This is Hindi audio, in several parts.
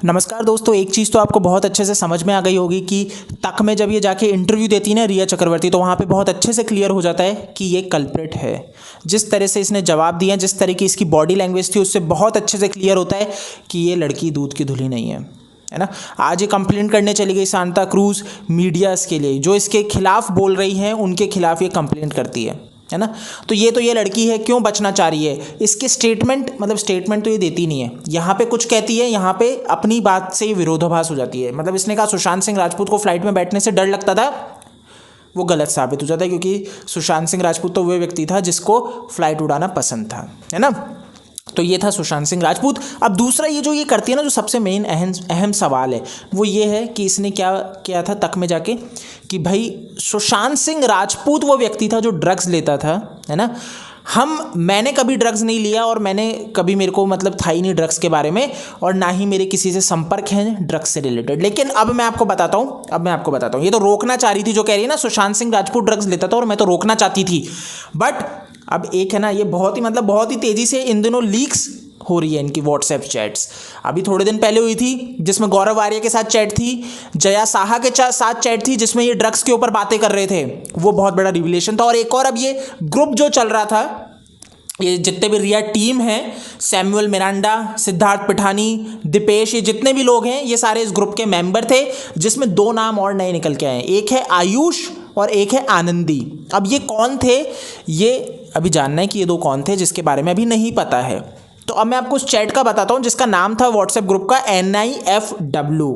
नमस्कार दोस्तों, एक चीज़ तो आपको बहुत अच्छे से समझ में आ गई होगी कि तक में जब ये जाके इंटरव्यू देती है ना रिया चक्रवर्ती, तो वहाँ पे बहुत अच्छे से क्लियर हो जाता है कि ये कल्प्रिट है। जिस तरह से इसने जवाब दिया, जिस तरह की इसकी बॉडी लैंग्वेज थी, उससे बहुत अच्छे से क्लियर होता है कि ये लड़की दूध की धुली नहीं है ना। आज ये कंप्लेंट करने चली गई सांता क्रूज मीडियाज़ के लिए, जो इसके खिलाफ बोल रही हैं उनके खिलाफ ये कंप्लेंट करती है ना। तो ये लड़की है, क्यों बचना चाह रही है? इसके स्टेटमेंट तो ये देती नहीं है, यहाँ पे कुछ कहती है, यहाँ पे अपनी बात से विरोधाभास हो जाती है। मतलब इसने कहा सुशांत सिंह राजपूत को फ्लाइट में बैठने से डर लगता था, वो गलत साबित हो जाता है, क्योंकि सुशांत सिंह राजपूत तो वह व्यक्ति था जिसको फ्लाइट उड़ाना पसंद था, है ना। तो ये था सुशांत सिंह राजपूत। अब दूसरा ये जो ये करती है ना, जो सबसे मेन अहम सवाल है वो ये है कि इसने क्या किया था तक में जाके कि भाई सुशांत सिंह राजपूत वो व्यक्ति था जो ड्रग्स लेता था, है ना। मैंने कभी ड्रग्स नहीं लिया और मेरे को मतलब था ही नहीं ड्रग्स के बारे में, और ना ही मेरे किसी से संपर्क है ड्रग्स से रिलेटेड। लेकिन अब मैं आपको बताता हूँ, ये तो रोकना चाह रही थी, जो कह रही है ना सुशांत सिंह राजपूत ड्रग्स लेता था और मैं तो रोकना चाहती थी। बट अब एक है ना, ये बहुत ही तेज़ी से इन दिनों लीक्स हो रही है इनकी व्हाट्सएप चैट्स। अभी थोड़े दिन पहले हुई थी जिसमें गौरव आर्य के साथ चैट थी, जया साहा के साथ चैट थी, जिसमें ये ड्रग्स के ऊपर बातें कर रहे थे, वो बहुत बड़ा रिविलेशन था। और एक और अब ये ग्रुप जो चल रहा था, ये जितने भी रिया टीम है, सैमुअल मिरांडा, सिद्धार्थ पिठानी, दीपेश, ये जितने भी लोग हैं, ये सारे इस ग्रुप के मेंबर थे, जिसमें दो नाम और नए निकल के आए हैं। एक है आयुष और एक है आनंदी। अब ये कौन थे, ये अभी जानना है कि ये दो कौन थे, जिसके बारे में अभी नहीं पता है। तो अब मैं आपको उस चैट का बताता हूँ जिसका नाम था व्हाट्सएप ग्रुप का NIFW।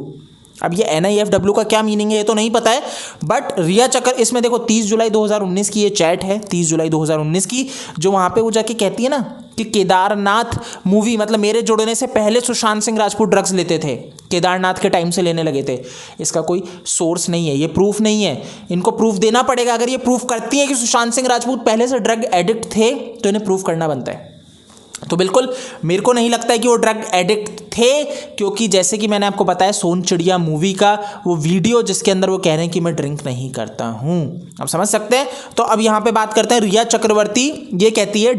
अब ये NIFW का क्या मीनिंग है ये तो नहीं पता है, बट रिया चक्र इसमें देखो 30 जुलाई 2019 की ये चैट है, 30 जुलाई 2019 की, जो वहाँ पे वो जाके कहती है ना कि केदारनाथ मूवी, मतलब मेरे जुड़ने से पहले सुशांत सिंह राजपूत ड्रग्स लेते थे, केदारनाथ के टाइम से लेने लगे थे। इसका कोई सोर्स नहीं है, ये प्रूफ नहीं है, इनको प्रूफ देना पड़ेगा। अगर ये प्रूफ करती है कि सुशांत सिंह राजपूत पहले से ड्रग एडिक्ट थे तो इन्हें प्रूफ करना बनता है। तो बिल्कुल मेरे को नहीं लगता है कि वो ड्रग एडिक्ट थे, क्योंकि जैसे कि मैंने आपको बताया सोन चिड़िया मूवी का वो वीडियो जिसके अंदर वो कह रहे हैं कि मैं ड्रिंक नहीं करता हूँ, आप समझ सकते हैं। तो अब यहाँ पे बात करते हैं रिया चक्रवर्ती, ये कहती है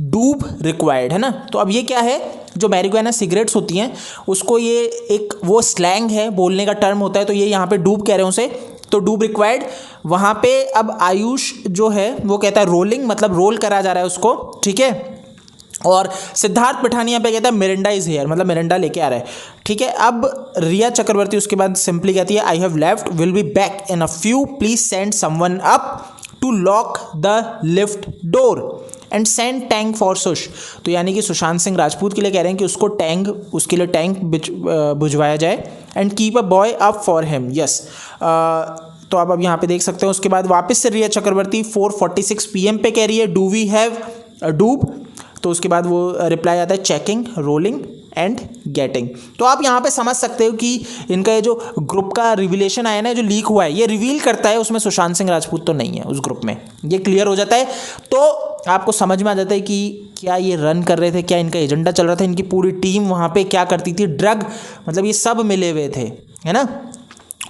डूब रिक्वायर्ड, है ना। तो अब ये क्या है, जो मैरिजुआना सिगरेट्स होती हैं उसको ये एक वो स्लैंग है, बोलने का टर्म होता है, तो ये यहाँ पे डूब कह रहे हैं उसे, तो डूब रिक्वायर्ड। वहाँ पे अब आयुष जो है वो कहता है रोलिंग, मतलब रोल करा जा रहा है उसको, ठीक है। और सिद्धार्थ पिठानी यहाँ पे कहता है मिरिंडा इज हेयर, मतलब मिरिंडा लेके आ रहा है, ठीक है। अब रिया चक्रवर्ती उसके बाद सिंपली कहती है I have left, will be back in a few, please send someone up to lock the lift door and send tank for sush. तो यानी कि सुशांत सिंह राजपूत के लिए कह रहे हैं कि उसके लिए टैंक बुझवाया जाए, and keep a boy up for him, yes. तो अब यहाँ पे देख सकते हैं। उसके बाद वापस से रिया चक्रवर्ती 4:46 PM पे कह रही है डू वी हैव डूब, तो उसके बाद वो रिप्लाई आता है चेकिंग, रोलिंग एंड गेटिंग। तो आप यहाँ पे समझ सकते हो कि इनका ये जो ग्रुप का रिविलेशन आया ना, जो लीक हुआ है, ये रिवील करता है उसमें सुशांत सिंह राजपूत तो नहीं है उस ग्रुप में, ये क्लियर हो जाता है। तो आपको समझ में आ जाता है कि क्या ये रन कर रहे थे, क्या इनका एजेंडा चल रहा था, इनकी पूरी टीम वहाँ पे क्या करती थी, ड्रग, मतलब ये सब मिले हुए थे, है ना।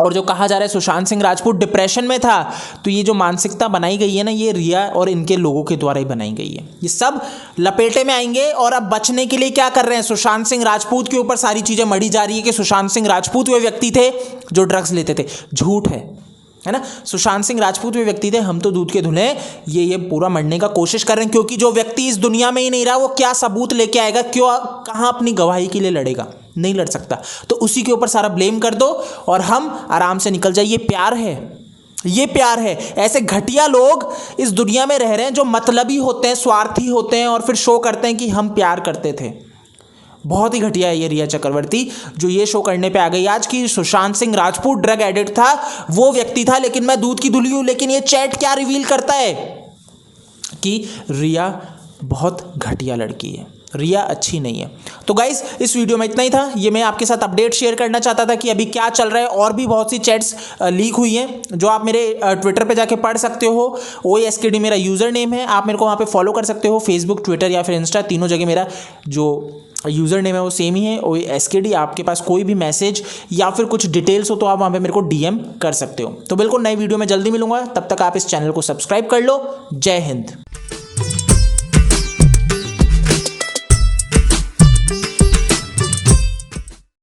और जो कहा जा रहा है सुशांत सिंह राजपूत डिप्रेशन में था, तो ये जो मानसिकता बनाई गई है ना, ये रिया और इनके लोगों के द्वारा ही बनाई गई है। ये सब लपेटे में आएंगे। और अब बचने के लिए क्या कर रहे हैं, सुशांत सिंह राजपूत के ऊपर सारी चीज़ें मढ़ी जा रही है कि सुशांत सिंह राजपूत वे व्यक्ति थे जो ड्रग्स लेते थे। झूठ है ना, सुशांत सिंह राजपूत वे व्यक्ति थे, हम तो दूध के धुले। ये पूरा मरने का कोशिश कर रहे हैं, क्योंकि जो व्यक्ति इस दुनिया में ही नहीं रहा, वो क्या सबूत लेके आएगा, कहाँ अपनी गवाही के लिए लड़ेगा, नहीं लड़ सकता। तो उसी के ऊपर सारा ब्लेम कर दो और हम आराम से निकल जाइए। ये प्यार है। ऐसे घटिया लोग इस दुनिया में रह रहे हैं जो मतलबी होते हैं, स्वार्थी होते हैं, और फिर शो करते हैं कि हम प्यार करते थे। बहुत ही घटिया है ये रिया चक्रवर्ती, जो ये शो करने पे आ गई आज की सुशांत सिंह राजपूत ड्रग एडिक्ट था, वो व्यक्ति था, लेकिन मैं दूध की धुली हूँ। लेकिन ये चैट क्या रिवील करता है कि रिया बहुत घटिया लड़की है, रिया अच्छी नहीं है। तो गाइस इस वीडियो में इतना ही था, ये मैं आपके साथ अपडेट शेयर करना चाहता था कि अभी क्या चल रहा है। और भी बहुत सी चैट्स लीक हुई हैं जो आप मेरे ट्विटर पे जाके पढ़ सकते हो। OASKD मेरा यूज़र नेम है, आप मेरे को वहाँ पे फॉलो कर सकते हो, फेसबुक, ट्विटर या फिर इंस्टा, तीनों जगह मेरा जो यूज़र नेम है वो सेम ही है, OASKD। आपके पास कोई भी मैसेज या फिर कुछ डिटेल्स हो तो आप वहाँ पे मेरे को DM कर सकते हो। तो बिल्कुल नई वीडियो में जल्दी मिलूंगा, तब तक आप इस चैनल को सब्सक्राइब कर लो। जय हिंद।